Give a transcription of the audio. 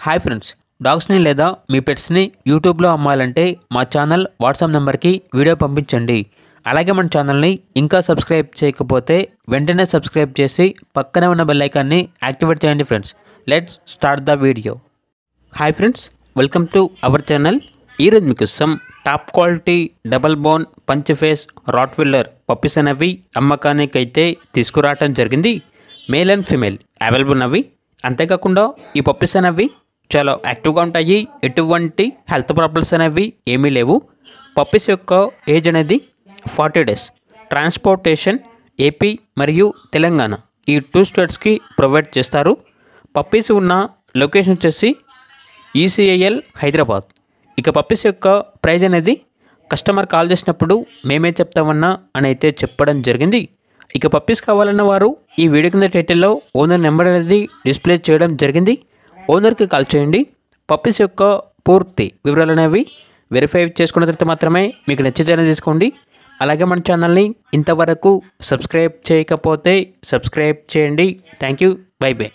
Hi friends, డాగ్స్ని లేదా మీ పెట్స్ని యూట్యూబ్లో అమ్మాలంటే మా ఛానల్ వాట్సాప్ నెంబర్కి వీడియో పంపించండి. అలాగే మన ఛానల్ని ఇంకా సబ్స్క్రైబ్ చేయకపోతే వెంటనే సబ్స్క్రైబ్ చేసి పక్కనే ఉన్న బెల్ ఐకాన్ని యాక్టివేట్ చేయండి friends. Let's start the video. Hi friends, welcome to our channel. ఈరోజు మీకోసం top quality double bone punch face Rottweiler puppies అనేవి అమ్మకానికి అయితే తీసుకురావటం జరిగింది. మేల్ అండ్ ఫీమేల్ అవైలబుల్ ఉన్నవి. అంతేకాకుండా ఈ పప్పీస్ అనేవి చాలా యాక్టివ్గా ఉంటాయి. ఎటువంటి హెల్త్ ప్రాబ్లమ్స్ అనేవి ఏమీ లేవు. పప్పీస్ యొక్క ఏజ్ అనేది 40 days. ట్రాన్స్పోర్టేషన్ ఏపీ మరియు తెలంగాణ ఈ 2 స్టేట్స్కి ప్రొవైడ్ చేస్తారు. పప్పీస్ ఉన్న లొకేషన్ వచ్చేసి ఈసీఐఎల్ హైదరాబాద్. ఇక పప్పీస్ యొక్క ప్రైజ్ అనేది కస్టమర్ కాల్ చేసినప్పుడు మేమే చెప్తామన్నా అని అయితే చెప్పడం జరిగింది. ఇక పప్పీస్ కావాలన్న వారు ఈ వీడియో కింద టైటిల్లో ఓనర్ నెంబర్ అనేది డిస్ప్లే చేయడం జరిగింది. ఓనర్కి కాల్ చేయండి. పప్పీస్ యొక్క పూర్తి వివరాలు అనేవి వెరిఫై చేసుకున్న తర్వాత మాత్రమే మీకు నచ్చితేనే తీసుకోండి. అలాగే మన ఛానల్ని ఇంతవరకు సబ్స్క్రైబ్ చేయకపోతే సబ్స్క్రైబ్ చేయండి. Thank you. By by.